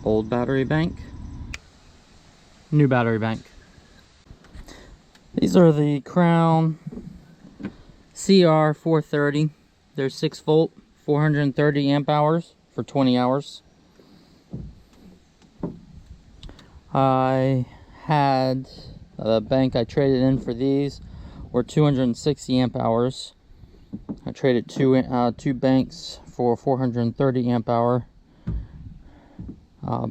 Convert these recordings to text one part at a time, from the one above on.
Old battery bank, new battery bank. These are the Crown CR 430. They're 6 volt, 430 amp hours for 20 hours. I had the bank I traded in for these were 260 amp hours. I traded two banks for 430 amp hour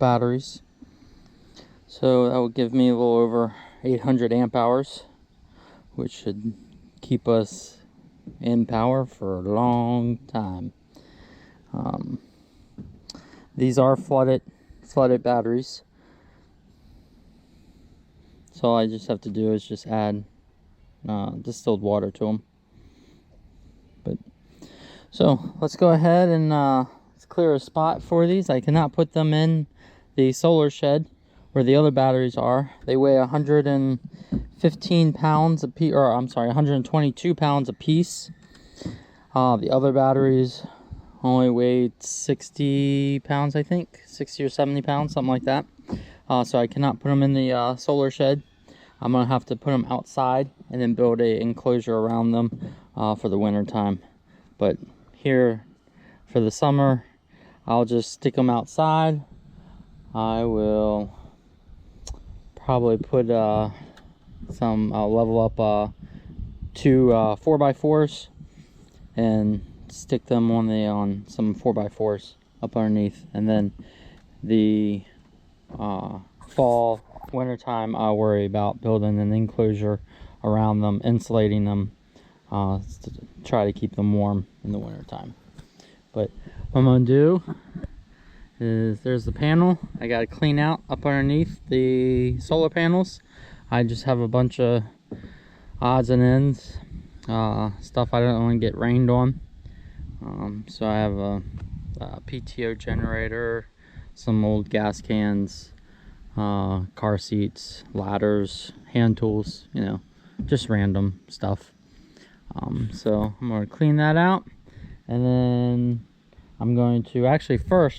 batteries. So that would give me a little over 800 amp hours, which should keep us in power for a long time. These are flooded batteries. So all I just have to do is just add distilled water to them. So let's go ahead and let's clear a spot for these. I cannot put them in the solar shed where the other batteries are. They weigh 115 pounds a piece, or I'm sorry, 122 pounds a piece. The other batteries only weighed 60 pounds, I think, 60 or 70 pounds, something like that. So I cannot put them in the solar shed. I'm gonna have to put them outside and then build a enclosure around them for the winter time. But here for the summer, I'll just stick them outside. I will probably put I'll level up two 4x4s and stick them on some 4x4s up underneath, and then the fall wintertime I'll worry about building an enclosure around them, insulating them to try to keep them warm in the wintertime. But what I'm gonna do is, there's the panel I gotta clean out up underneath the solar panels. I just have a bunch of odds and ends, stuff I don't want to get rained on. So I have a PTO generator, some old gas cans, car seats, ladders, hand tools, you know, just random stuff. So I'm going to clean that out, and then I'm going to actually before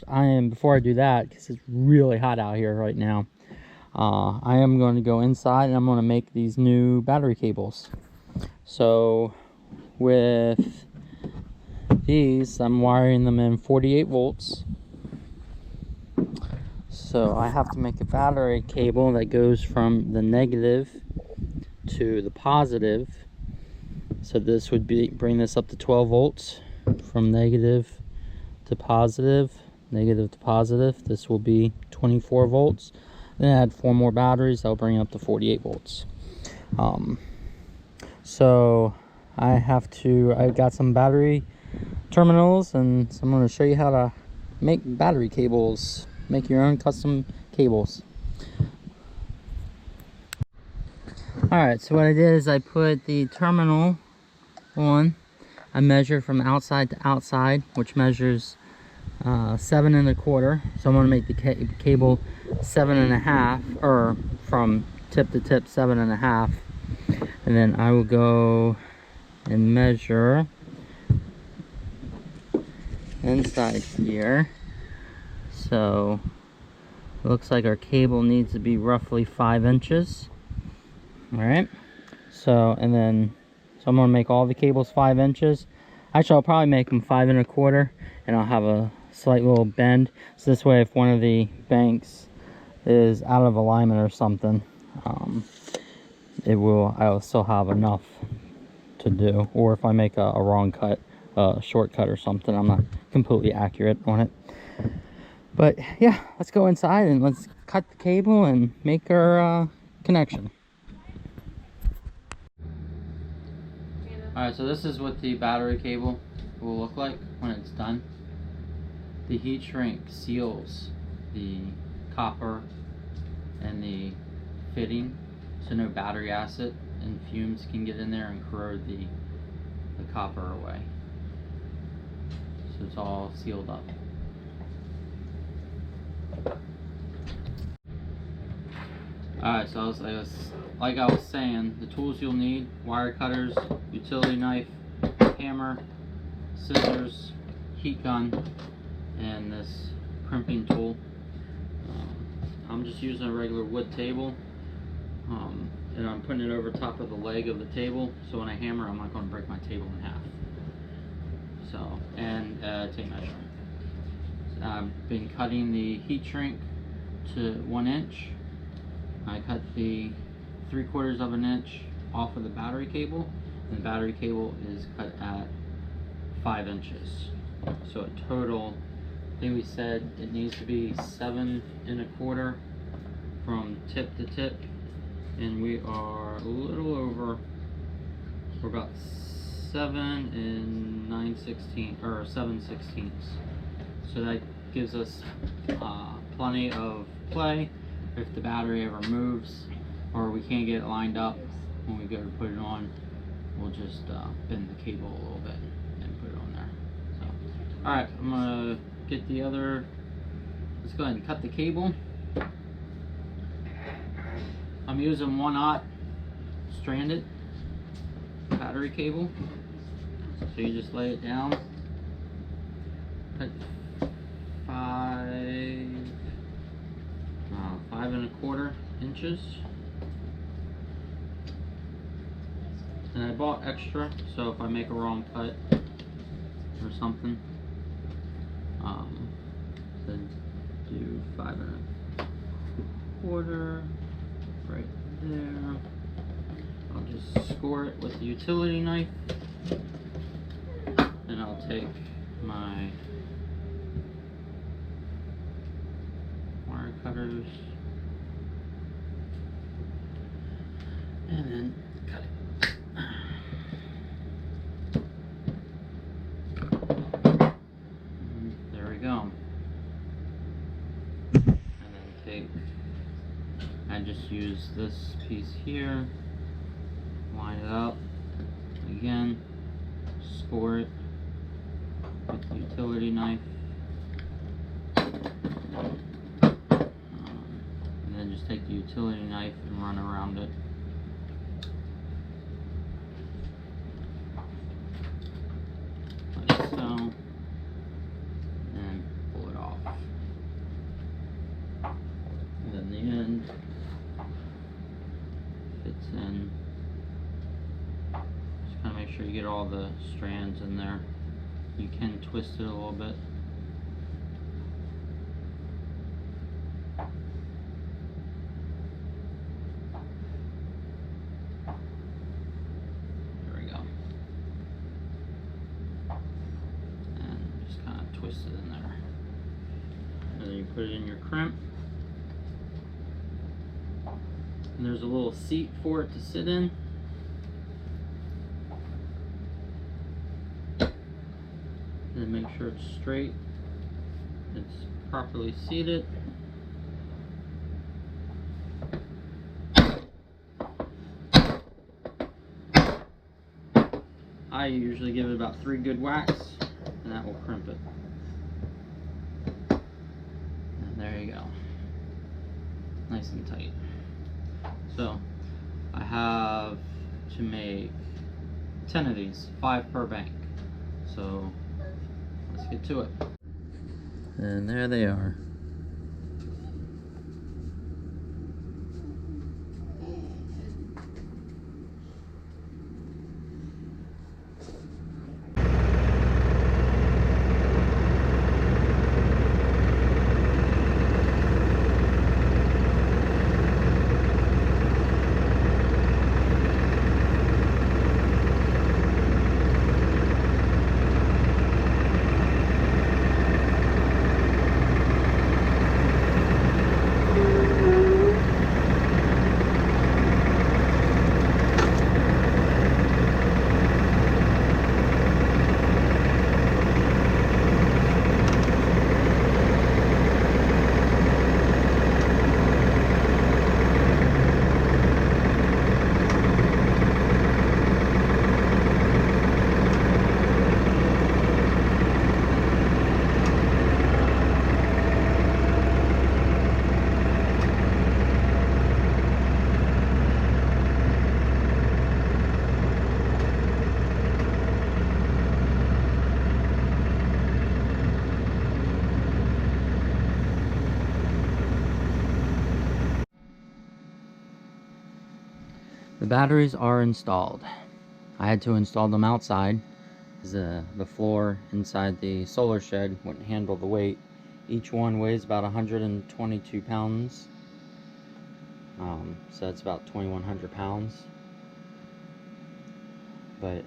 I do that, because it's really hot out here right now, I am going to go inside and I'm going to make these new battery cables. So with these, I'm wiring them in 48 volts. So I have to make a battery cable that goes from the negative to the positive. So this would bring this up to 12 volts from negative to positive, negative to positive. This will be 24 volts. Then add 4 more batteries, that'll bring it up to 48 volts. So I've got some battery terminals, and so I'm going to show you how to make battery cables, make your own custom cables. Alright, so what I did is I put the terminal on. I measure from outside to outside, which measures 7 1/4. So I'm going to make the cable 7 1/2, or from tip to tip 7 1/2. And then I will go and measure inside here. So it looks like our cable needs to be roughly 5 inches. Alright, so I'm going to make all the cables 5 inches. Actually, I'll probably make them 5 1/4, and I'll have a slight little bend, so this way if one of the banks is out of alignment or something, I'll still have enough to do. Or if I make a wrong cut, shortcut or something, I'm not completely accurate on it. But yeah, let's go inside and let's cut the cable and make our connection. Alright, so this is what the battery cable will look like when it's done. The heat shrink seals the copper and the fitting, so no battery acid and fumes can get in there and corrode the copper away. So it's all sealed up. Alright, so like I was saying, the tools you'll need: wire cutters, utility knife, hammer, scissors, heat gun, and this crimping tool. I'm just using a regular wood table, and I'm putting it over top of the leg of the table, so when I hammer, I'm not going to break my table in half. So, and tape measure. So I've been cutting the heat shrink to 1 inch. I cut the 3/4 of an inch off of the battery cable, and the battery cable is cut at 5 inches. So a total, I think we said it needs to be 7 1/4 from tip to tip, and we are a little over, we're about 7 9/16 or 7/16. So that gives us plenty of play if the battery ever moves or we can't get it lined up when we go to put it on. We'll just bend the cable a little bit and put it on there. So, alright, I'm gonna get the other, let's go ahead and cut the cable. I'm using 1/0 stranded battery cable. So you just lay it down, cut 5 1/4 inches. And I bought extra, so if I make a wrong cut or something, then do 5 1/4 right there. I'll just score it with the utility knife, and I'll take my wire cutters and then cut it. And there we go. And then I just use this piece here, line it up again, score it with the utility knife, and then just take the utility knife and run around it. Like so, and pull it off. And then the end fits in. Just kind of make sure you get all the strands in there. You can twist it a little bit. There we go. And just kind of twist it in there. And then you put it in your crimp. And there's a little seat for it to sit in. And make sure it's straight, it's properly seated. I usually give it about 3 good whacks, and that will crimp it. And there you go. Nice and tight. So, I have to make 10 of these, 5 per bank. So, let's get to it. And there they are. The batteries are installed. I had to install them outside because the floor inside the solar shed wouldn't handle the weight. Each one weighs about 122 pounds. So that's about 2,100 pounds. But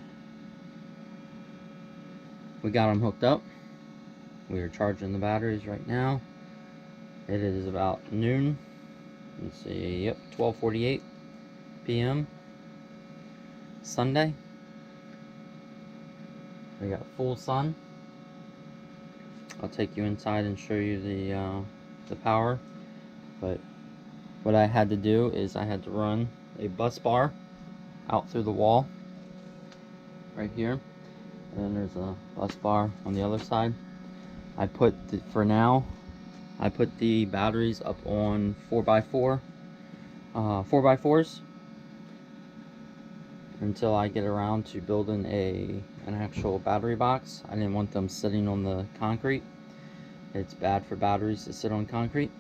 we got them hooked up. We are charging the batteries right now. It is about noon. Let's see, yep, 12:48 p.m. Sunday. We got full sun. I'll take you inside and show you the power. But what I had to do is I had to run a bus bar out through the wall right here, and then there's a bus bar on the other side. I put for now I put the batteries up on 4x4 4x4s until I get around to building an actual battery box. I didn't want them sitting on the concrete. It's bad for batteries to sit on concrete.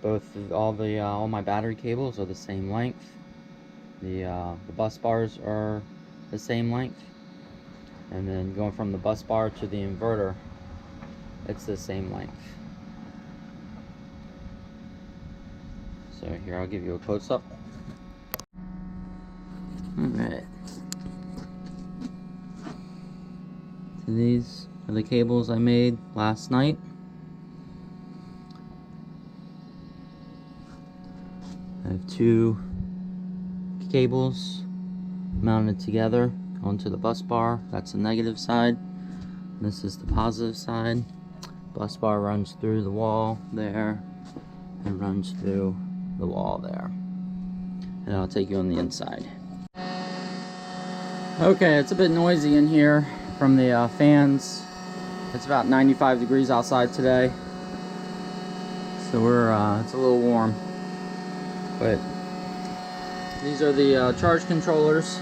But all my battery cables are the same length. The bus bars are the same length, and then going from the bus bar to the inverter, it's the same length. So here, I'll give you a close-up. Alright. So these are the cables I made last night. I have two cables mounted together onto the bus bar. That's the negative side. This is the positive side. Bus bar runs through the wall there and runs through the wall there. And I'll take you on the inside. Okay, it's a bit noisy in here from the fans. It's about 95 degrees outside today, so it's a little warm. But these are the charge controllers.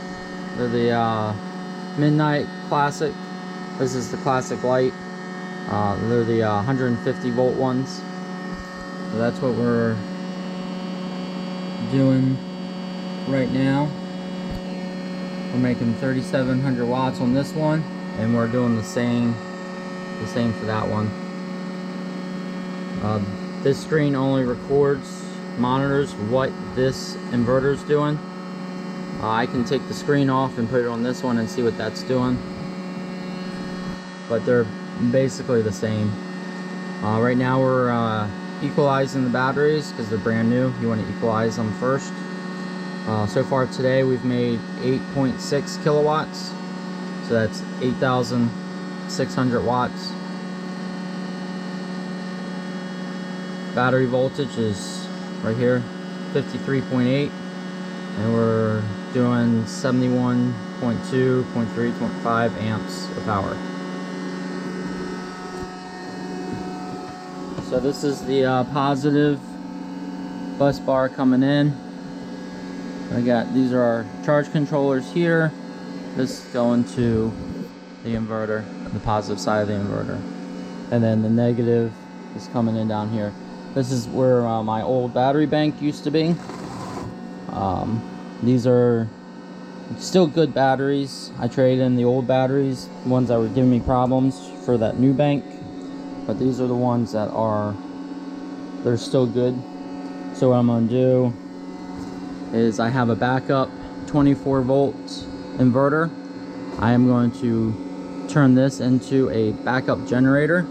They're the Midnight Classic. This is the Classic Light. They're the 150 volt ones. So that's what we're doing right now. We're making 3,700 watts on this one, and we're doing the same for that one. This screen only monitors what this inverter is doing. I can take the screen off and put it on this one and see what that's doing, but they're basically the same. Right now we're equalizing the batteries because they're brand new. You want to equalize them first. So far today we've made 8.6 kilowatts, so that's 8,600 watts. Battery voltage is right here, 53.8, and we're doing 71.2, 0.3, 0.5 amps of power. So this is the positive bus bar coming in. These are our charge controllers here. This is going to the inverter, the positive side of the inverter. And then the negative is coming in down here. This is where my old battery bank used to be. These are still good batteries. I traded in the old batteries, the ones that were giving me problems, for that new bank. But these are the ones that they're still good. So what I'm going to do is I have a backup 24 volt inverter. I am going to turn this into a backup generator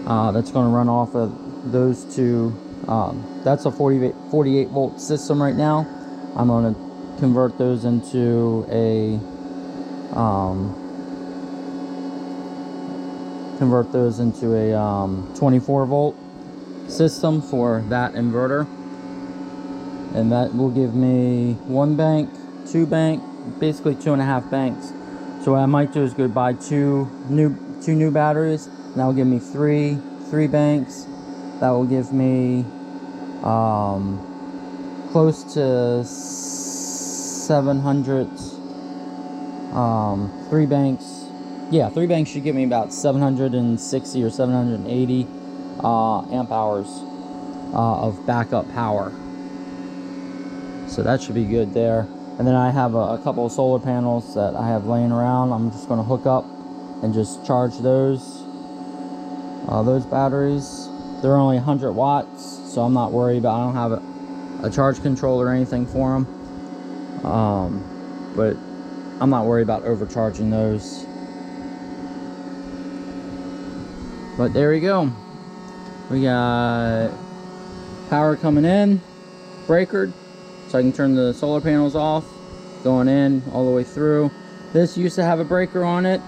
that's going to run off of those two. That's a 48 volt system right now. I'm going to convert those into a 24 volt system for that inverter. And that will give me one bank, two basically 2.5 banks. So what I might do is go buy two new batteries, and that will give me three banks. That will give me close to 700. 3 banks. Yeah, 3 banks should give me about 760 or 780 amp hours. of backup power. So that should be good there. And then I have a couple of solar panels that I have laying around. I'm just going to hook up and just charge those batteries. They're only 100 watts, so I'm not worried about. I don't have a charge controller or anything for them. But I'm not worried about overcharging those. But there we go. We got power coming in, breaker, so I can turn the solar panels off, going in all the way through. This used to have a breaker on it,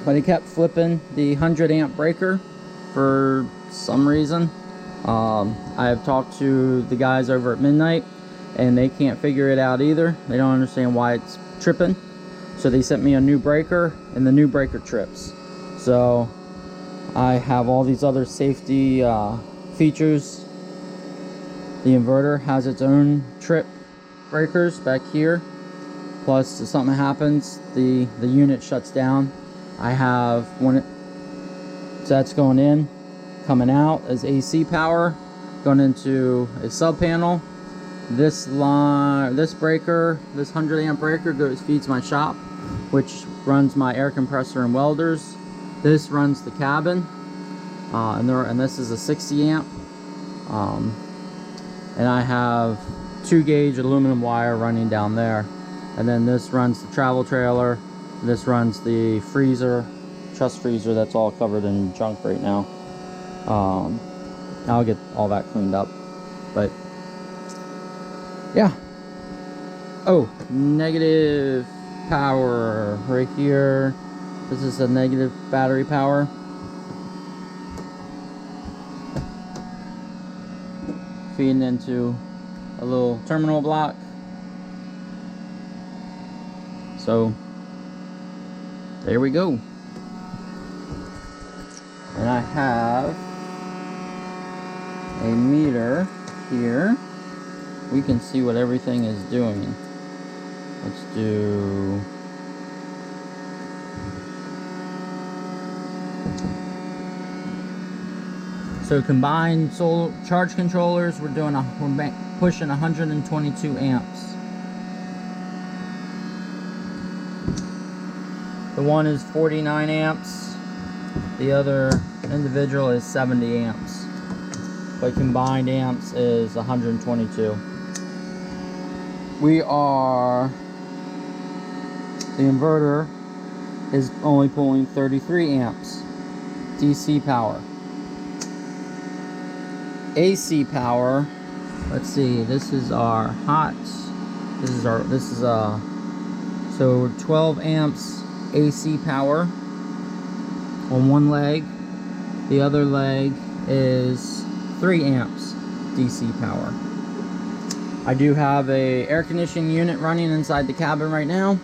but it kept flipping the 100 amp breaker for some reason. I have talked to the guys over at Midnight, and they can't figure it out either. They don't understand why it's tripping. So they sent me a new breaker, and the new breaker trips. So I have all these other safety features. The inverter has its own trip breakers back here. Plus, if something happens, the unit shuts down. I have one, so that's going in. Coming out as AC power, going into a sub panel. This line, this breaker, this 100 amp breaker feeds my shop, which runs my air compressor and welders. This runs the cabin, and this is a 60 amp. And I have 2 gauge aluminum wire running down there. And then this runs the travel trailer. This runs the freezer, truss freezer that's all covered in junk right now. I'll get all that cleaned up. But yeah. Oh, negative power right here. This is a negative battery power. Feeding into a little terminal block. So there we go. And I have a meter here. We can see what everything is doing. Let's do so combined solar charge controllers. We're pushing 122 amps. The one is 49 amps. The other individual is 70 amps. But combined amps is 122. The inverter is only pulling 33 amps DC power. AC power, let's see, this is our hot, so 12 amps AC power on one leg. The other leg is 3 amps DC power. I do have a air conditioning unit running inside the cabin right now.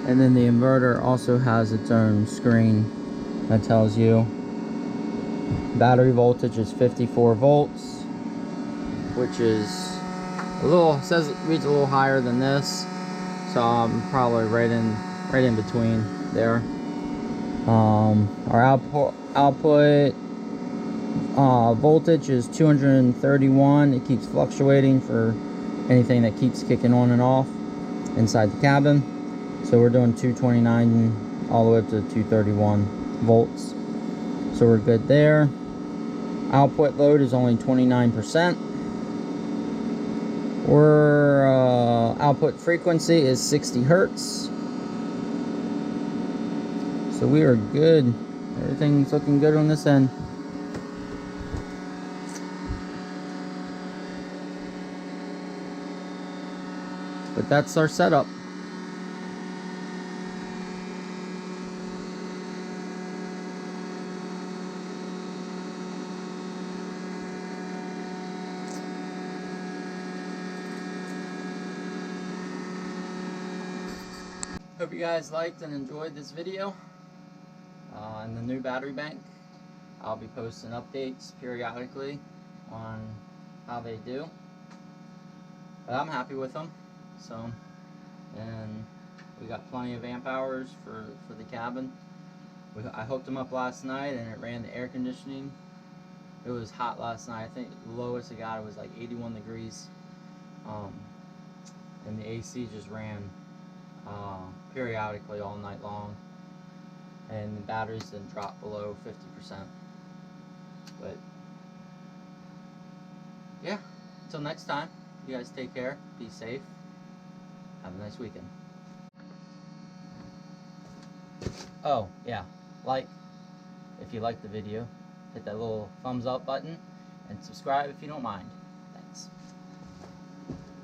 And then the inverter also has its own screen that tells you battery voltage is 54 volts, which is reads a little higher than this, so I'm probably right in between there. Our output voltage is 231. It keeps fluctuating for anything that keeps kicking on and off inside the cabin. So we're doing 229 all the way up to 231 volts. So we're good there. Output load is only 29%. Output frequency is 60 hertz. So we are good. Everything's looking good on this end. But that's our setup. Hope you guys liked and enjoyed this video and the new battery bank. I'll be posting updates periodically on how they do. But I'm happy with them. So, and we got plenty of amp hours for the cabin. I hooked them up last night and it ran the air conditioning. It was hot last night. I think the lowest it got was like 81 degrees. And the AC just ran periodically all night long. And the batteries didn't drop below 50%. But yeah, until next time, you guys take care, be safe, have a nice weekend. Oh yeah, if you like the video, hit that little thumbs up button and subscribe if you don't mind.